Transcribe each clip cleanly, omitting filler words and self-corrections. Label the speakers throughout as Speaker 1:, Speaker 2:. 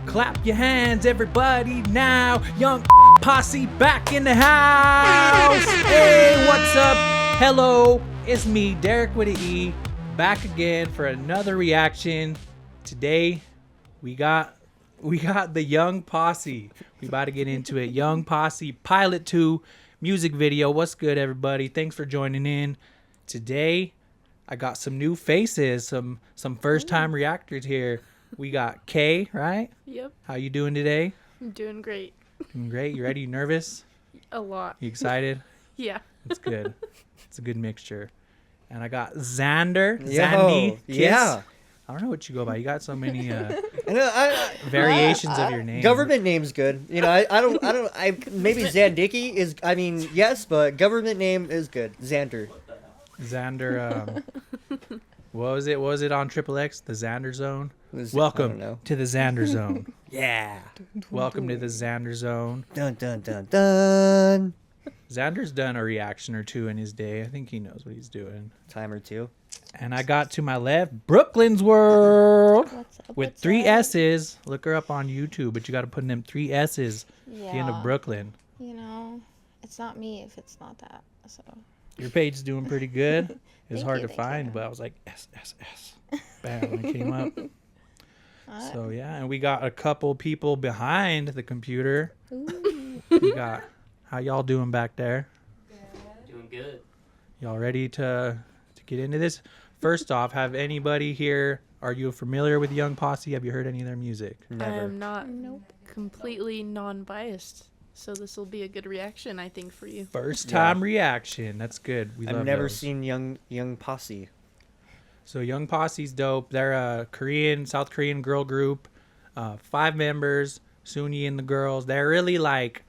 Speaker 1: Clap your hands, everybody, now. Young Posse back in the house. Hey, what's up? Hello, it's me, Derek with an E, back again for another reaction. Today, we got the Young Posse. We about to get into it. Young Posse Pilot2 music video. What's good, everybody? Thanks for joining in. Today, I got some new faces, some first-time reactors here. We got Kay, right?
Speaker 2: Yep.
Speaker 1: How you doing today?
Speaker 2: I'm doing great.
Speaker 1: Doing great. You ready? You nervous?
Speaker 2: A lot.
Speaker 1: You excited?
Speaker 2: Yeah.
Speaker 1: It's good. It's a good mixture. And I got Xander.
Speaker 3: Yo,
Speaker 1: Zandy. Kiss.
Speaker 3: yeah.
Speaker 1: I don't know what you go by. You got so many
Speaker 3: I
Speaker 1: variations of your name.
Speaker 3: Government name's good. You know, I maybe Zandiki is. I mean, yes, but government name is good. Xander.
Speaker 1: Xander. What was it? What was it on Triple X? The Xander Zone.
Speaker 3: I don't
Speaker 1: Welcome
Speaker 3: know.
Speaker 1: to the Xander Zone.
Speaker 3: Yeah.
Speaker 1: Welcome to the Xander Zone.
Speaker 3: Dun dun dun dun.
Speaker 1: Xander's done a reaction or two in his day. I think he knows what he's doing.
Speaker 3: Time or two.
Speaker 1: And I got to my left, Brooklyn's World.
Speaker 4: What's up,
Speaker 1: with
Speaker 4: what's
Speaker 1: 3
Speaker 4: up?
Speaker 1: S's. Look her up on YouTube, but you got to put in them 3 S's
Speaker 4: Yeah.
Speaker 1: at the end of Brooklyn.
Speaker 4: You know, it's not me if it's not that. So.
Speaker 1: Your page is doing pretty good. It's
Speaker 4: Thank
Speaker 1: hard
Speaker 4: you,
Speaker 1: to
Speaker 4: thank
Speaker 1: find,
Speaker 4: you.
Speaker 1: but I was like, S. Bam, when it came up. So, yeah, and we got a couple people behind the computer.
Speaker 4: Ooh.
Speaker 1: We got, how y'all doing back there?
Speaker 5: Doing good.
Speaker 1: Y'all ready to get into this? First off, have anybody here, are you familiar with Young Posse? Have you heard any of their music?
Speaker 2: I
Speaker 3: Never.
Speaker 2: am not
Speaker 4: Nope.
Speaker 2: completely non-biased, so this will be a good reaction, I think, for you.
Speaker 1: First time reaction. That's good. We
Speaker 3: I've
Speaker 1: love
Speaker 3: never
Speaker 1: those.
Speaker 3: seen Young Posse.
Speaker 1: So Young Posse's dope. They're a South Korean girl group. 5 members, Sunyi and the girls. They're really like,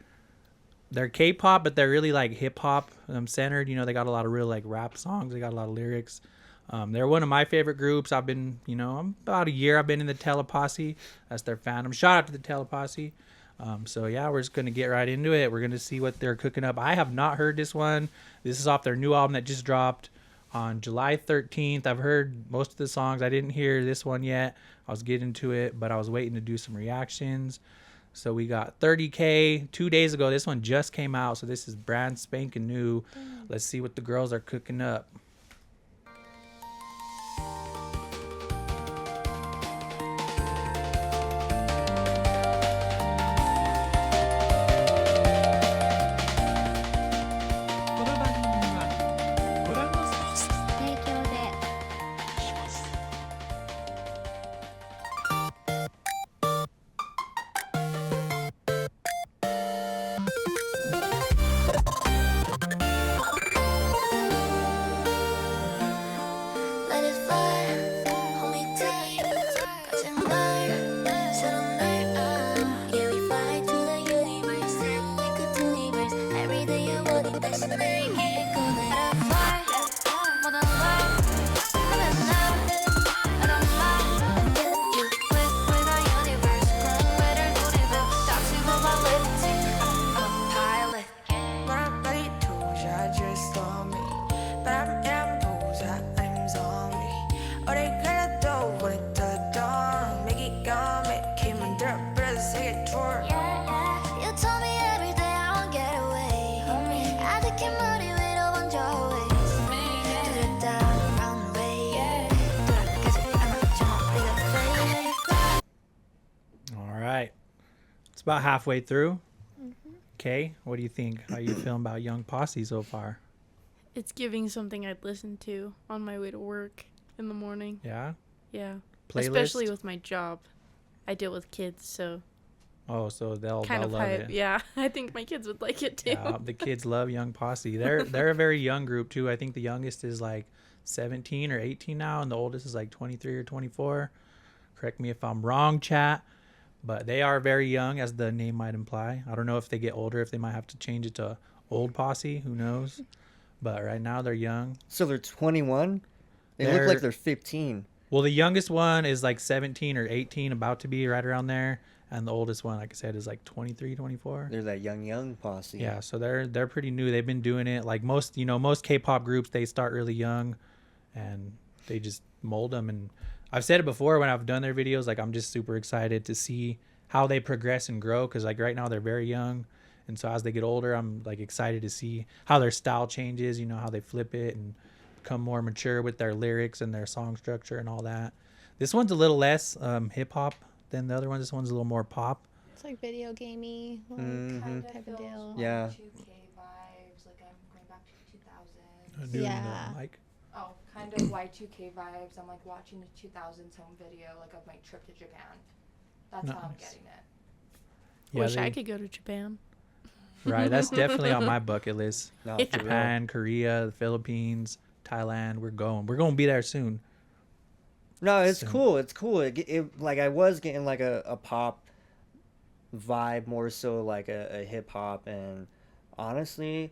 Speaker 1: they're K-pop, but they're really like hip-hop centered. You know, they got a lot of real like rap songs. They got a lot of lyrics. They're one of my favorite groups. I've been, I'm about a year I've been in the TELEPOSSE. That's their fandom. Shout out to the TELEPOSSE. So yeah, we're just going to get right into it. We're going to see what they're cooking up. I have not heard this one. This is off their new album that just dropped on July 13th. I've heard most of the songs. I didn't hear this one yet. I was getting to it, but I was waiting to do some reactions. So we got 30K 2 days ago. This one just came out, so this is brand spanking new. Let's see what the girls are cooking up.
Speaker 6: Let it fly, hold me tight, 같은 날, 새로운 날, yeah we fly to the universe, like a universe, every day I want it, 다시 내게 꺼내. Let it fly, 모든 걸, 하는 날, I don't lie, you with the universe, 그래를 노리며, 다치고 validity, I'm a pilot.
Speaker 7: But I'm ready to just on me. But I'm I'm zombie. 어딜 가려도 우리 떠도 맥이 감에 힘은 들어 그래서 세계 tour.
Speaker 6: You told me every day I won't get away. 아득히 머리 위로 번져 waves. 두렵다 runway. 돌아가지 않았죠 우리가 fly.
Speaker 1: All right. It's about halfway through. Okay, what do you think? How you feeling about Young Posse so far?
Speaker 2: It's giving something I'd listen to on my way to work in the morning.
Speaker 1: Yeah?
Speaker 2: Yeah.
Speaker 1: Playlist?
Speaker 2: Especially with my job. I deal with kids, so
Speaker 1: Oh, so they'll
Speaker 2: kind of
Speaker 1: love
Speaker 2: hype.
Speaker 1: it.
Speaker 2: Yeah, I think my kids would like it too.
Speaker 1: Yeah, the kids love Young Posse. They're a very young group too. I think the youngest is like 17 or 18 now, and the oldest is like 23 or 24. Correct me if I'm wrong, chat. But they are very young, as the name might imply. I don't know if they get older, if they might have to change it to Old Posse. Who knows? But right now they're young.
Speaker 3: So they're 21. They look like they're 15.
Speaker 1: Well, the youngest one is like 17 or 18, about to be right around there. And the oldest one, like I said, is like 23, 24.
Speaker 3: They're that young posse.
Speaker 1: Yeah, so they're pretty new. They've been doing it like most K-pop groups. They start really young, and they just mold them. And I've said it before when I've done their videos. Like, I'm just super excited to see how they progress and grow, because like right now they're very young, and so as they get older, I'm like excited to see how their style changes, you know, how they flip it and become more mature with their lyrics and their song structure and all that. This one's a little less hip hop than the other one. This one's a little more pop.
Speaker 4: It's like video gamey, like
Speaker 3: Mhm.
Speaker 4: type of deal.
Speaker 3: Yeah.
Speaker 8: Y2K vibes, like I'm going back to the 2000s.
Speaker 1: Doing
Speaker 4: Yeah.
Speaker 1: the mic.
Speaker 8: Oh, kind of Y2K vibes. I'm like watching a 2000s home video, like of my trip to Japan. That's how I'm
Speaker 1: Nice.
Speaker 8: getting it.
Speaker 1: Yeah,
Speaker 2: Wish I
Speaker 1: they-
Speaker 2: could go to Japan.
Speaker 1: Right, that's definitely on my bucket list.
Speaker 3: No, for real.
Speaker 1: Japan, Korea, the Philippines, Thailand. We're going to be there soon.
Speaker 3: No, it's
Speaker 1: So-
Speaker 3: cool. It's cool. Like I was getting like a pop vibe more so like a hip hop, and honestly,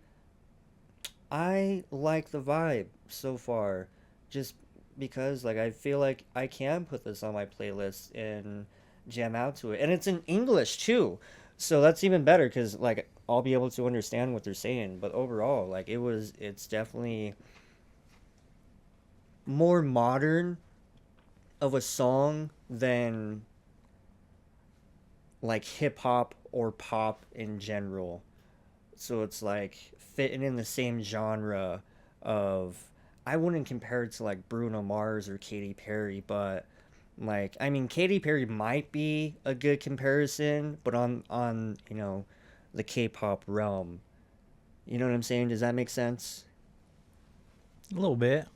Speaker 3: I like the vibe so far, just because like I feel like I can put this on my playlist and jam out to it, and it's in English too, so that's even better because like I'll be able to understand what they're saying. But overall, like it's definitely more modern of a song than like hip hop or pop in general. So it's like fitting in the same genre of, I wouldn't compare it to like Bruno Mars or Katy Perry, but like I mean Katy Perry might be a good comparison, but on you know the K-pop realm. You know what I'm saying? Does that make sense?
Speaker 1: A little bit.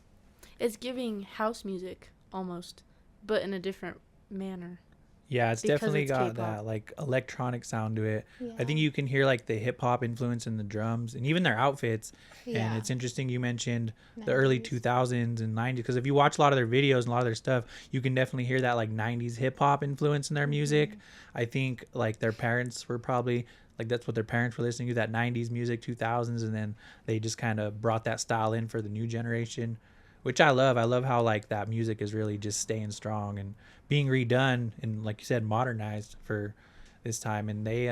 Speaker 2: It's giving house music almost, but in a different manner.
Speaker 1: Yeah, it's
Speaker 2: Because
Speaker 1: definitely
Speaker 2: it's
Speaker 1: got
Speaker 2: K-pop.
Speaker 1: that like electronic sound to it. I think
Speaker 4: Yeah.
Speaker 1: you can hear like the hip hop influence in the drums and even their outfits. And
Speaker 4: Yeah.
Speaker 1: it's interesting you mentioned the early
Speaker 4: 90s.
Speaker 1: 2000s and 90s, because if you watch a lot of their videos and a lot of their stuff, you can definitely hear that like 90s hip hop influence in their music. I think like their parents were probably like, that's what their parents were listening to, that 90s music, 2000s, and then they just kind of brought that style in for the new generation, which I love. I love how like that music is really just staying strong and being redone and, like you said, modernized for this time. And they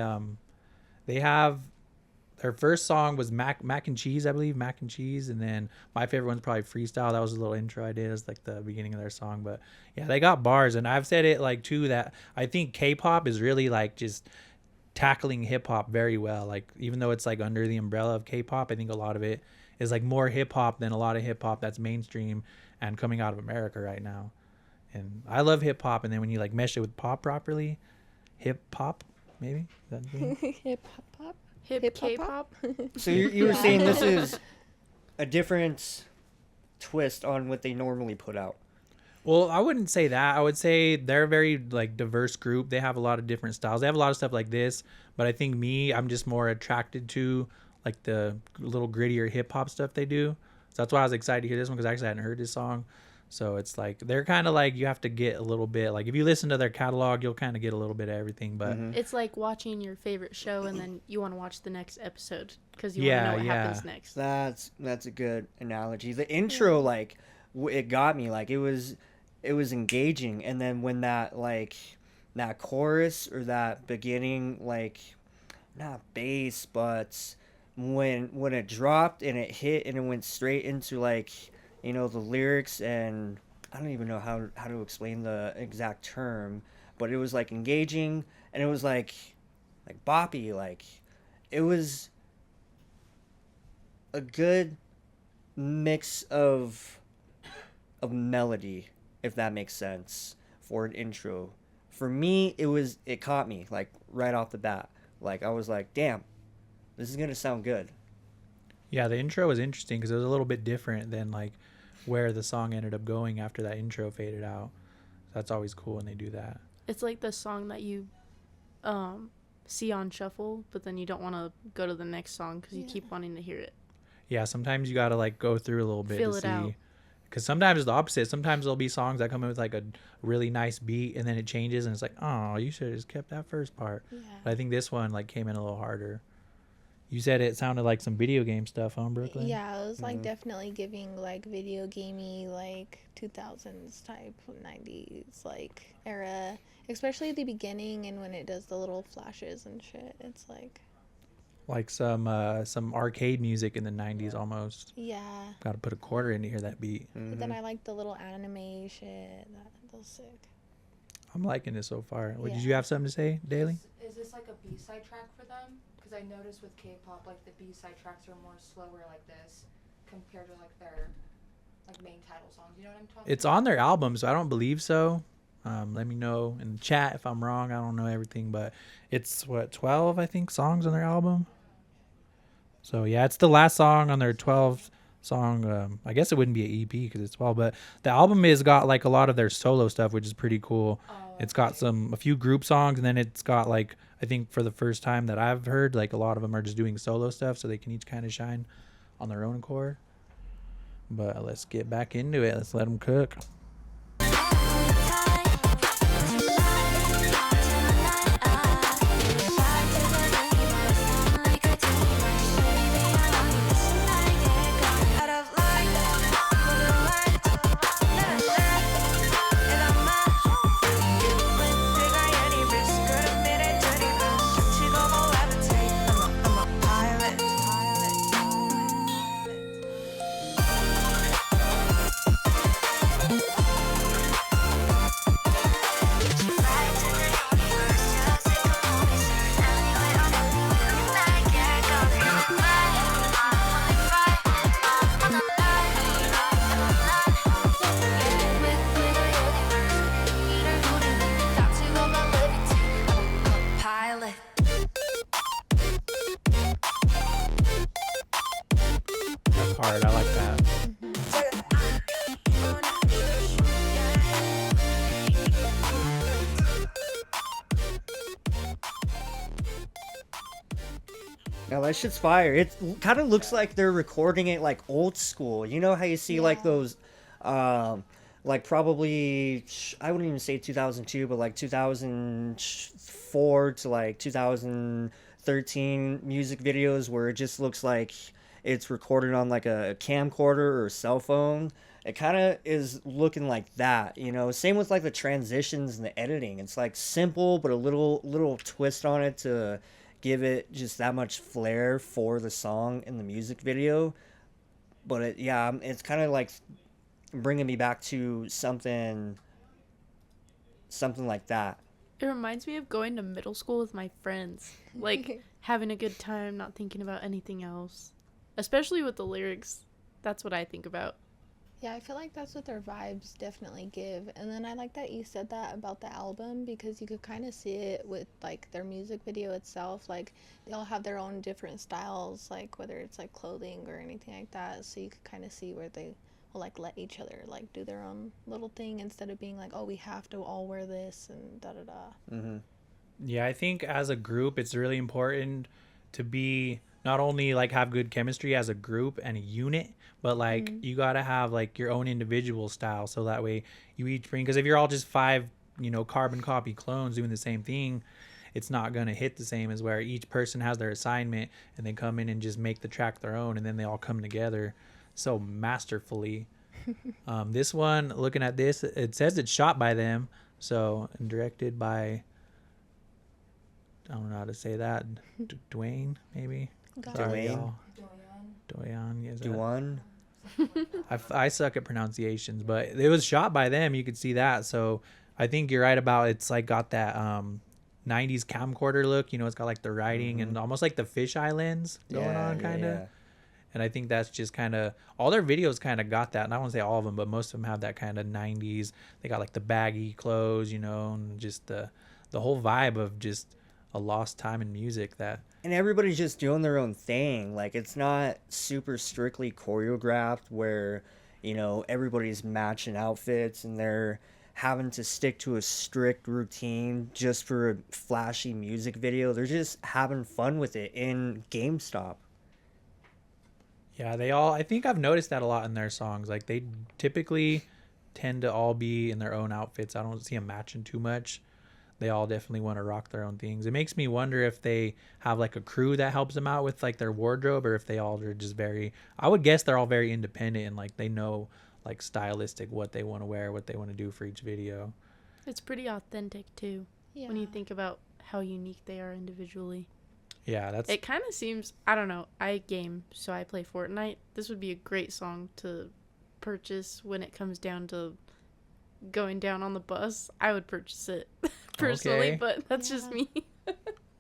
Speaker 1: have their first song was mac and cheese, I believe, mac and cheese, and then my favorite one's probably freestyle. That was a little intro I did. It was like the beginning of their song. But yeah, they got bars, and I've said it like too that I think K-pop is really like just tackling hip hop very well. Like even though it's like under the umbrella of K-pop, I think a lot of it is like more hip hop than a lot of hip hop that's mainstream and coming out of America right now. And I love hip hop, and then when you like mesh it with pop properly, hip hop maybe. Is that the thing?
Speaker 4: Hip hop.
Speaker 2: Hip
Speaker 4: Hip-hop?
Speaker 2: K-pop.
Speaker 3: So you were saying this is a different twist on what they normally put out.
Speaker 1: Well, I wouldn't say that. I would say they're a very like diverse group. They have a lot of different styles. They have a lot of stuff like this, but I think I'm just more attracted to like the little grittier hip hop stuff they do. So that's why I was excited to hear this one, because I actually hadn't heard this song. So it's like they're kind of like, you have to get a little bit, like if you listen to their catalog, you'll kind of get a little bit of everything. But
Speaker 2: It's like watching your favorite show and then you want to watch the next episode because you
Speaker 1: Yeah,
Speaker 2: want to know what
Speaker 1: yeah.
Speaker 2: happens next.
Speaker 3: That's a good analogy. The intro, like, it got me. Like, it was engaging, and then when that like that chorus or that beginning, like, not bass, but when it dropped and it hit and it went straight into like, you know, the lyrics, and I don't even know how to explain the exact term, but it was like engaging, and it was like boppy, like it was a good mix of melody, if that makes sense, for an intro. For me, it caught me like right off the bat. Like I was like, damn, this is gonna sound good.
Speaker 1: yeah, the intro was interesting because it was a little bit different than like where the song ended up going after that intro faded out. That's always cool when they do that.
Speaker 2: It's like the song that you see on shuffle, but then you don't want to go to the next song because you keep wanting to hear it.
Speaker 1: Yeah, sometimes you gotta like go through a little bit
Speaker 2: Feel
Speaker 1: to
Speaker 2: it
Speaker 1: see.
Speaker 2: out.
Speaker 1: Because sometimes it's the opposite. Sometimes there'll be songs that come in with like a really nice beat, and then it changes, and it's like, oh, you should have just kept that first part.
Speaker 4: Yeah.
Speaker 1: But I think this one like came in a little harder. You said it sounded like some video game stuff, huh, Brooklyn?
Speaker 4: Yeah, it was like definitely giving like video gamey, like 2000s type 90s like era, especially at the beginning and when it does the little flashes and shit. It's like,
Speaker 1: Like some arcade music in the 90s almost.
Speaker 4: yeah.
Speaker 1: Got to put a quarter in to hear that beat.
Speaker 4: But then I like the little anime shit. That was sick.
Speaker 1: I'm liking it so far. What, did
Speaker 4: Yeah.
Speaker 1: you have something to say, Daly?
Speaker 8: Is this like a B-side track for them? Because I noticed with K-pop, like the B-side tracks are more slower like this compared to like their like main title songs. You know what I'm talking
Speaker 1: It's
Speaker 8: about?
Speaker 1: on their album, so I don't believe so. Let me know in the chat if I'm wrong. I don't know everything, but it's what 12 I think songs on their album. So yeah, it's the last song on their 12 song. I guess it wouldn't be an EP because it's 12, but the album has got like a lot of their solo stuff, which is pretty cool.
Speaker 8: Oh,
Speaker 1: It's got a few group songs, and then it's got like I think for the first time that I've heard, like a lot of them are just doing solo stuff, so they can each kind of shine on their own accord. But let's get back into it. Let's let them cook.
Speaker 7: Out of line, put a line, and I'm 내가 any risk, 그런 미래들이가 지금 all levitate. I'm a pilot. Pilot.
Speaker 1: That's hard. I like that.
Speaker 3: No, that shit's fire. It kind of looks like they're recording it like old school. You know how you see like
Speaker 4: Yeah.
Speaker 3: those, like probably I wouldn't even say 2002, but like 2004 to like 2013 music videos where it just looks like it's recorded on like a camcorder or a cell phone. It kind of is looking like that, you know. Same with like the transitions and the editing. It's like simple, but a little twist on it to give it just that much flair for the song in the music video. But it's kind of like bringing me back to something like that.
Speaker 2: It reminds me of going to middle school with my friends. Like, having a good time, not thinking about anything else. Especially with the lyrics. That's what I think about.
Speaker 4: Yeah, I feel like that's what their vibes definitely give. And then I like that you said that about the album because you could kind of see it with like their music video itself. Like they all have their own different styles, like whether it's like clothing or anything like that. So you could kind of see where they will like let each other like do their own little thing instead of being like, oh, we have to all wear this and da da da.
Speaker 3: Mm-hmm.
Speaker 1: Yeah, I think as a group, it's really important to be not only like have good chemistry as a group and a unit, but like you gotta have like your own individual style, so that way you each bring. Because if you're all just five, carbon copy clones doing the same thing, it's not gonna hit the same as where each person has their assignment and they come in and just make the track their own, and then they all come together so masterfully. This one, looking at this, it says it's shot by them, so and directed by. I don't know how to say that. Dwayne, maybe.
Speaker 4: Got
Speaker 3: Sorry,
Speaker 4: it.
Speaker 3: Dwayne.
Speaker 1: Doyan. Is that-
Speaker 3: Duan.
Speaker 1: I suck at pronunciations, but it was shot by them. You could see that. So I think you're right about it's like got that 90s camcorder look. It's got like the writing and almost like the fisheye lens going on, kind of. And I think that's just kind of all their videos kind of got that. And I won't say all of them, but most of them have that kind of 90s. They got like the baggy clothes, and just the whole vibe of just a lost time in music that.
Speaker 3: And everybody's just doing their own thing. Like it's not super strictly choreographed where, everybody's matching outfits and they're having to stick to a strict routine just for a flashy music video. They're just having fun with it in GameStop.
Speaker 1: Yeah, I think I've noticed that a lot in their songs. Like they typically tend to all be in their own outfits. I don't see them matching too much. They all definitely want to rock their own things. It makes me wonder if they have like a crew that helps them out with like their wardrobe, or if they all are just I would guess they're all very independent and like they know like stylistic what they want to wear, what they want to do for each video.
Speaker 2: It's pretty authentic too.
Speaker 4: Yeah.
Speaker 2: When you think about how unique they are individually.
Speaker 1: Yeah,
Speaker 2: It kind of seems, I don't know, I game, so I play Fortnite. This would be a great song to purchase when it comes down to going down on the bus, I would purchase it personally,
Speaker 1: Okay.
Speaker 2: but that's just
Speaker 4: Yeah.
Speaker 2: me.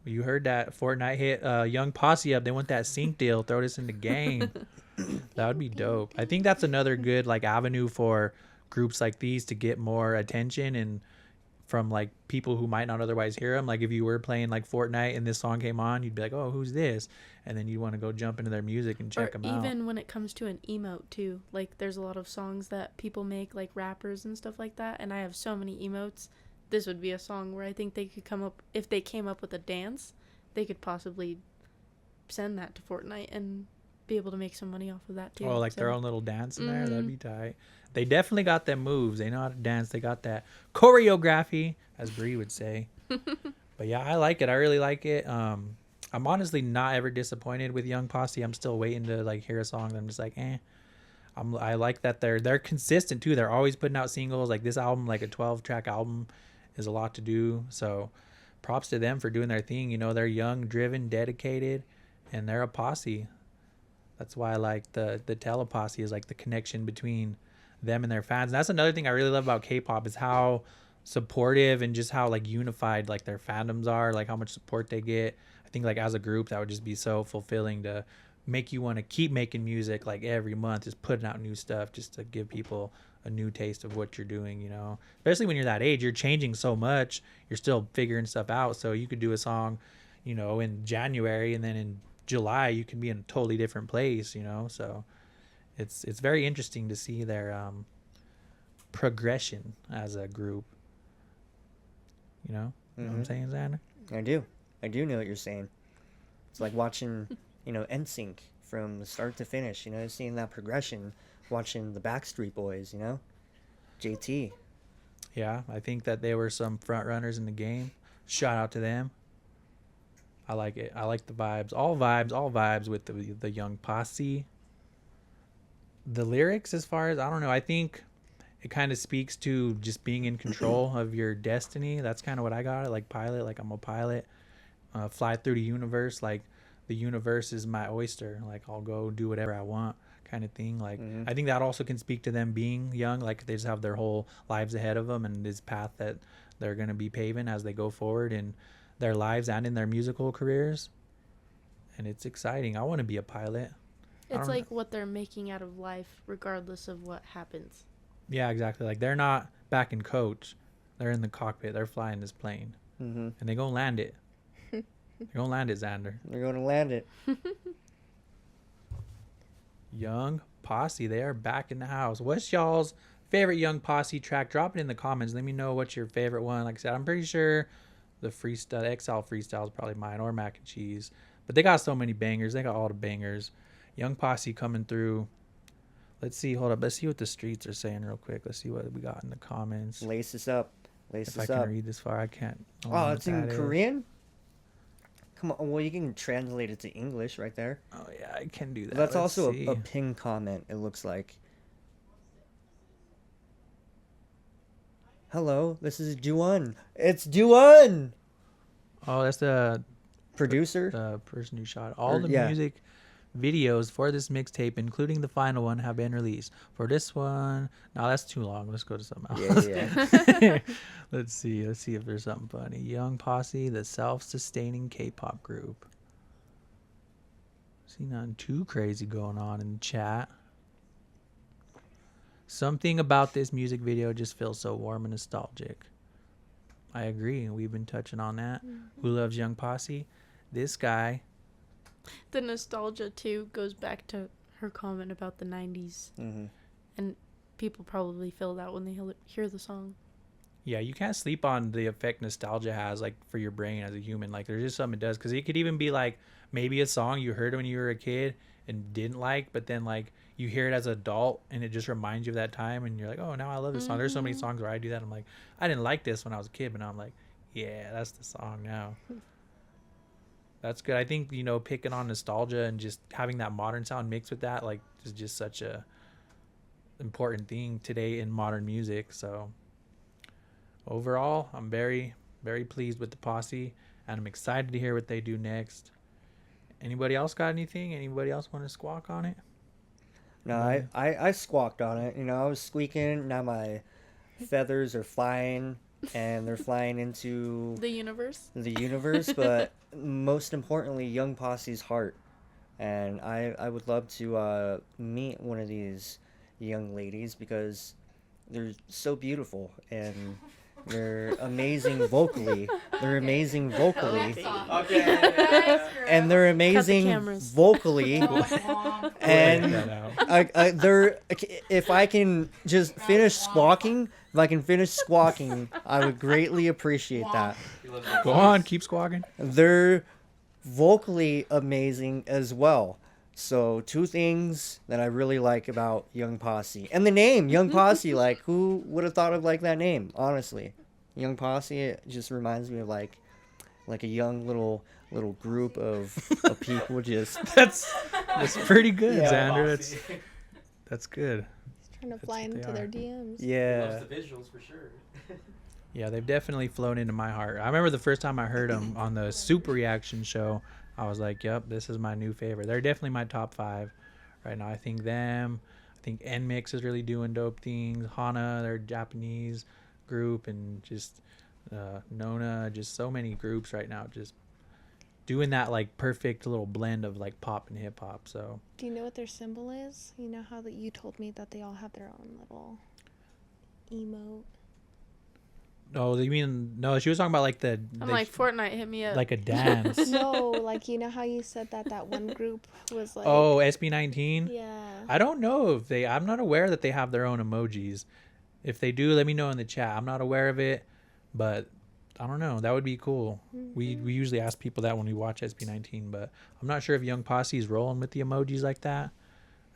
Speaker 1: You heard that Fortnite hit Young Posse up. They want that sync deal. Throw this in the game. That would be dope. I think that's another good like avenue for groups like these to get more attention and from like people who might not otherwise hear them. Like if you were playing like Fortnite and this song came on, you'd be like, "Oh, who's this?" And then you want to go jump into their music and check
Speaker 2: Or
Speaker 1: them out.
Speaker 2: even when it comes to an emote too. Like there's a lot of songs that people make, like rappers and stuff like that, and I have so many emotes. This would be a song where I think they could come up, if they came up with a dance, they could possibly send that to Fortnite and be able to make some money off of that too.
Speaker 1: Oh, like their
Speaker 2: So,
Speaker 1: own little dance in there. That'd
Speaker 2: Mhm.
Speaker 1: be tight. They definitely got them moves. They know how to dance. They got that choreography, as Bree would say. But yeah, I like it. I really like it. I'm honestly not ever disappointed with Young Posse. I'm still waiting to like hear a song that I'm just like, eh. I like that they're consistent too. They're always putting out singles. Like this album, like a 12-track album, is a lot to do. So, props to them for doing their thing. You know, they're young, driven, dedicated, and they're a posse. That's why I like the Teleposse is like the connection between them and their fans. And that's another thing I really love about K-pop is how supportive and just how like unified like their fandoms are, like how much support they get. I think like as a group that would just be so fulfilling to make you want to keep making music like every month, just putting out new stuff just to give people a new taste of what you're doing, you know. Especially when you're that age, you're changing so much, you're still figuring stuff out. So you could do a song, you know, in January and then in July you can be in a totally different place, you know. So it's very interesting to see their progression as a group. You know what I'm saying, Xander?
Speaker 3: I do. I do know what you're saying. It's like watching, NSYNC from start to finish, seeing that progression, watching the Backstreet Boys, JT.
Speaker 1: Yeah, I think that they were some front runners in the game. Shout out to them. I like it. I like the vibes. All vibes with the Young Posse. The lyrics, as far as I don't know, I think it kind of speaks to just being in control of your destiny. That's kind of what I got. Like pilot, like I'm a pilot. Fly through the universe, like the universe is my oyster. Like I'll go do whatever I want, kind of thing. Like I think that also can speak to them being young. Like they just have their whole lives ahead of them and this path that they're gonna be paving as they go forward in their lives and in their musical careers. And it's exciting. I want to be a pilot.
Speaker 2: it's like what they're making out of life, regardless of what happens.
Speaker 1: Yeah, exactly. Like they're not back in coach. They're in the cockpit. They're flying this plane, and they gonna land it. They're gonna land it, Xander.
Speaker 3: They're going to land it.
Speaker 1: Young Posse, they are back in the house. What's y'all's favorite Young Posse track? Drop it in the comments. Let me know what's your favorite one. Like I said, I'm pretty sure the freestyle, XL freestyle is probably mine, or mac and cheese. But they got so many bangers. They got all the bangers. Young Posse coming through. Let's see. Hold up. Let's see what the streets are saying real quick. Let's see what we got in the comments.
Speaker 3: Lace this up. Lace
Speaker 1: If I
Speaker 3: this
Speaker 1: can
Speaker 3: up.
Speaker 1: read this far, I can't. I don't know
Speaker 3: Oh,
Speaker 1: what
Speaker 3: it's in
Speaker 1: that is.
Speaker 3: Korean? Come on. Well, you can translate it to English right there.
Speaker 1: Oh yeah, I can do that.
Speaker 3: That's
Speaker 1: Let's
Speaker 3: also
Speaker 1: see.
Speaker 3: a pin comment, it looks like. Hello, this is Juwon. It's Juwon!
Speaker 1: Oh, that's the
Speaker 3: Producer?
Speaker 1: person who shot it. All
Speaker 3: Or-
Speaker 1: the
Speaker 3: yeah.
Speaker 1: music videos for this mixtape, including the final one, have been released. For this one, no, that's too long. Let's go to something else.
Speaker 3: Yeah.
Speaker 1: Let's see if there's something funny. Young Posse, the self-sustaining K-pop group. See nothing too crazy going on in the chat. Something about this music video just feels so warm and nostalgic. I agree. We've been touching on that. Who loves Young Posse? This guy.
Speaker 2: The nostalgia too goes back to her comment about the 90s,
Speaker 3: Mm-hmm.
Speaker 2: and people probably feel that when they hear the song.
Speaker 1: Yeah, you can't sleep on the effect nostalgia has like for your brain as a human. Like there's just something it does, because it could even be like maybe a song you heard when you were a kid and didn't like, but then like you hear it as an adult and it just reminds you of that time, and you're like, oh, now I love this song. There's so many songs where I do that. I'm like, I didn't like this when I was a kid, but now I'm like, yeah, that's the song now. That's good. I think, picking on nostalgia and just having that modern sound mixed with that, like, is just such a important thing today in modern music. So overall, I'm very, very pleased with the Posse, and I'm excited to hear what they do next. Anybody else got anything? Anybody else want to squawk on it?
Speaker 3: No, I squawked on it. I was squeaking. Now feathers are flying, and they're flying into
Speaker 2: The universe.
Speaker 3: the universe, but most importantly, Young Posse's heart. And I would love to meet one of these young ladies because they're so beautiful and they're amazing vocally. They're amazing vocally. And they're amazing
Speaker 2: cameras.
Speaker 3: vocally.
Speaker 1: Edit
Speaker 3: And
Speaker 1: that out.
Speaker 3: they're if I can just finish squawking, I would greatly appreciate that.
Speaker 1: Go on, keep squawking.
Speaker 3: They're vocally amazing as well. So two things that I really like about Young Posse. And the name, Young Posse, like who would have thought of like that name, honestly. Young Posse, it just reminds me of like a young little group of people just
Speaker 1: That's pretty good,
Speaker 3: Yeah.
Speaker 1: Xander. That's good.
Speaker 4: Trying to
Speaker 1: That's
Speaker 4: fly
Speaker 1: what they
Speaker 4: into
Speaker 1: are.
Speaker 4: their DMs.
Speaker 3: yeah.
Speaker 5: Loves the visuals for sure.
Speaker 1: Yeah, they've definitely flown into my heart. I remember the first time I heard them on the Super Reaction show. I was like, "Yep, this is my new favorite." They're definitely my top 5 right now. I think them. I think NMIX is really doing dope things. Hana, they're a Japanese group, and just Nona, just so many groups right now, just doing that like perfect little blend of like pop and hip hop. So
Speaker 4: Do you know what their symbol is? You know how that you told me that they all have their own little emote.
Speaker 1: oh, you mean no? She was talking about like
Speaker 2: I'm like, Fortnite, hit me up.
Speaker 1: like a dance.
Speaker 4: No, like you know how you said that one group was like.
Speaker 1: Oh, SB19.
Speaker 4: Yeah.
Speaker 1: I don't know if they. I'm not aware that they have their own emojis. If they do, let me know in the chat. I'm not aware of it, but I don't know. That would be cool. We usually ask people that when we watch SB19, but I'm not sure if Young Posse is rolling with the emojis like that.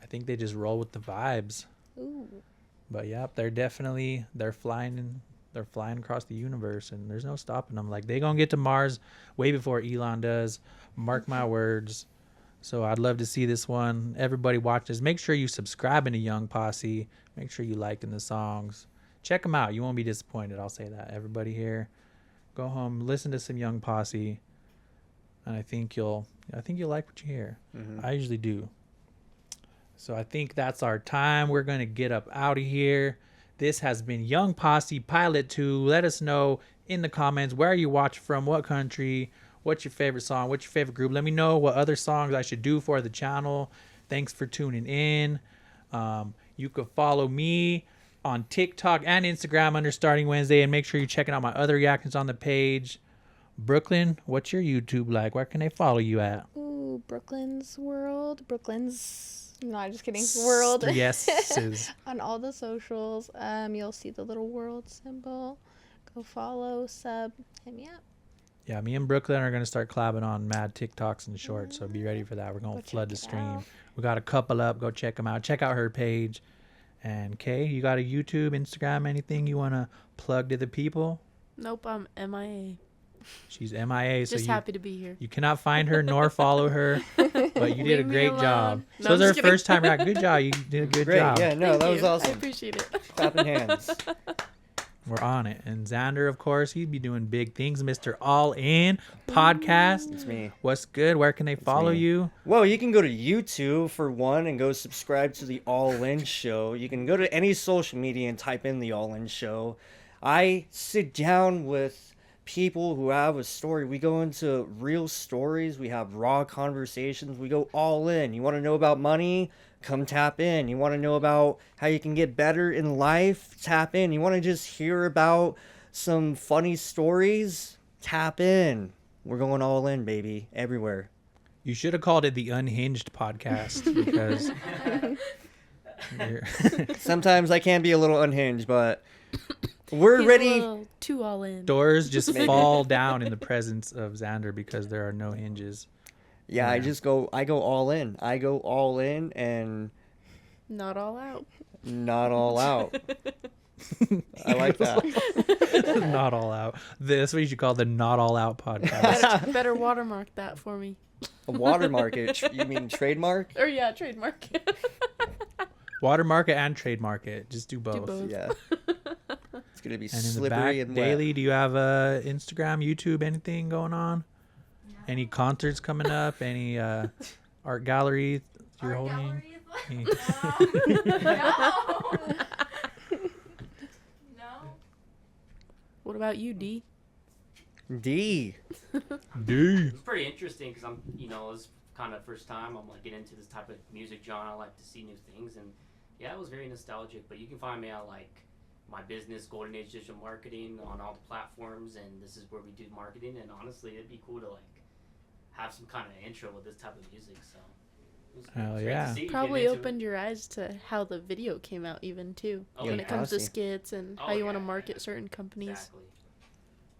Speaker 1: I think they just roll with the vibes.
Speaker 4: Ooh.
Speaker 1: But yep, they're flying across the universe, and there's no stopping them. Like they gonna get to Mars way before Elon does. Mark my words. So I'd love to see this one. Everybody watch this. Make sure you subscribe to Young Posse. Make sure you liking the songs. Check them out. You won't be disappointed. I'll say that. Everybody here, go home, listen to some Young Posse, and I think you'll like what you hear. I usually do. So I think that's our time. We're gonna get up out of here. This has been Young Posse Pilot 2. Let us know in the comments where you watch from, what country, what's your favorite song, what's your favorite group. Let me know what other songs I should do for the channel. Thanks for tuning in. You can follow me on TikTok and Instagram under Starting Wednesday, and make sure you're checking out my other reactions on the page. Brooklyn, what's your YouTube like? Where can they follow you at?
Speaker 4: Ooh, Brooklyn's World. Brooklyn's. No, just kidding. World.
Speaker 1: Yes.
Speaker 4: On all the socials. You'll see the little world symbol. Go follow, sub, hit me up.
Speaker 1: Yeah, me and Brooklyn are going to start collabing on mad TikToks and shorts, so be ready for that. We're going
Speaker 4: Go
Speaker 1: to flood the
Speaker 4: check it
Speaker 1: stream.
Speaker 4: out.
Speaker 1: We got a couple up. Go check them out. Check out her page. And Kay, you got a YouTube, Instagram, anything you want to plug to the people?
Speaker 2: Nope, I'm MIA.
Speaker 1: She's MIA, so
Speaker 2: Just happy to be here.
Speaker 1: you cannot find her nor follow her, but you did a
Speaker 2: Leave me
Speaker 1: great
Speaker 2: alone.
Speaker 1: job.
Speaker 2: No,
Speaker 1: So
Speaker 2: I'm
Speaker 1: it's our
Speaker 2: just kidding.
Speaker 1: first time. Good job. You did a good
Speaker 3: Great.
Speaker 1: job.
Speaker 3: Yeah, no,
Speaker 2: Thank
Speaker 3: that was
Speaker 2: you. I
Speaker 3: awesome.
Speaker 2: appreciate it.
Speaker 3: Clapping hands.
Speaker 1: We're on it. And Xander, of course, he'd be doing big things. Mr. All In Podcast.
Speaker 3: It's me.
Speaker 1: What's good? Where can they follow
Speaker 3: me.
Speaker 1: you?
Speaker 3: Well, you can go to YouTube for one and go subscribe to the All In Show. You can go to any social media and type in the All In Show. I sit down with people who have a story. We go into real stories. We have raw conversations. We go all in. You want to know about money? Come tap in. You want to know about how you can get better in life? Tap in. You want to just hear about some funny stories? Tap in. We're going all in, baby. Everywhere.
Speaker 1: You should have called it the Unhinged Podcast because
Speaker 3: Sometimes I can be a little unhinged, but we're
Speaker 2: He's a
Speaker 3: ready.
Speaker 2: little too all in.
Speaker 1: doors just
Speaker 3: Maybe.
Speaker 1: fall down in the presence of Xander because there are no hinges.
Speaker 3: Yeah,
Speaker 1: Yeah.
Speaker 3: I go all in. I go all in and
Speaker 2: Not all out.
Speaker 3: not all out. I like that.
Speaker 1: Not all out. That's what you should call the Not All Out Podcast.
Speaker 2: Better watermark that for me.
Speaker 3: A watermark it. You mean trademark?
Speaker 2: Or yeah, trademark.
Speaker 1: Watermark it and trademark it. Just do both.
Speaker 2: both.
Speaker 3: Yeah. It's gonna be
Speaker 1: And in the
Speaker 3: slippery
Speaker 1: back,
Speaker 3: and wet.
Speaker 1: Daily, do you have Instagram, YouTube, anything going on? Any concerts coming up? Any art gallery you're holding? Any-
Speaker 8: No. No.
Speaker 2: What about you, D?
Speaker 3: D.
Speaker 1: Dude.
Speaker 5: It's pretty interesting because I'm, you know, it's kind of first time I'm like getting into this type of music genre. I like to see new things, and yeah, it was very nostalgic. But you can find me at like my business, Golden Age Digital Marketing, on all the platforms, and this is where we do marketing. And honestly, it'd be cool to like have some kind of intro with this type of music. So it was
Speaker 1: Hell
Speaker 5: great to
Speaker 1: yeah.
Speaker 5: see you get
Speaker 2: Probably
Speaker 5: into it.
Speaker 2: opened your eyes to how the video came out, even too.
Speaker 5: Oh,
Speaker 2: When
Speaker 5: yeah.
Speaker 2: it comes to
Speaker 3: Posse.
Speaker 2: skits and
Speaker 5: Oh,
Speaker 2: how you want
Speaker 5: yeah,
Speaker 2: to market
Speaker 5: yeah.
Speaker 2: certain companies.
Speaker 5: Exactly.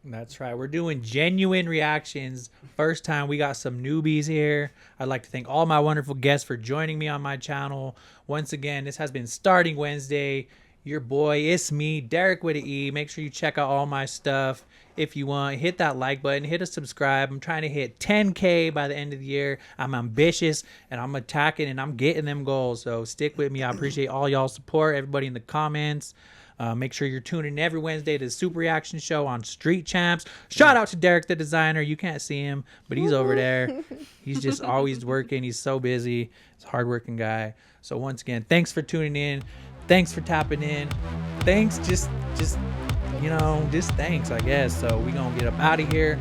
Speaker 1: That's right. We're doing genuine reactions. First time we got some newbies here. I'd like to thank all my wonderful guests for joining me on my channel. Once again, this has been Starting Wednesday. Your boy, it's me, Derek with an E. Make sure you check out all my stuff. If you want, hit that like button, hit a subscribe. I'm trying to hit 10K by the end of the year. I'm ambitious and I'm attacking and I'm getting them goals. So stick with me. I appreciate all y'all support, everybody in the comments. Make sure you're tuning in every Wednesday to the Super Reaction Show on Street Champs. Shout out to Derek, the designer. You can't see him, but he's over there. He's just always working. He's so busy. He's a hardworking guy. So once again, thanks for tuning in. Thanks for tapping in. Thanks, just thanks, I guess. So we gonna get up out of here.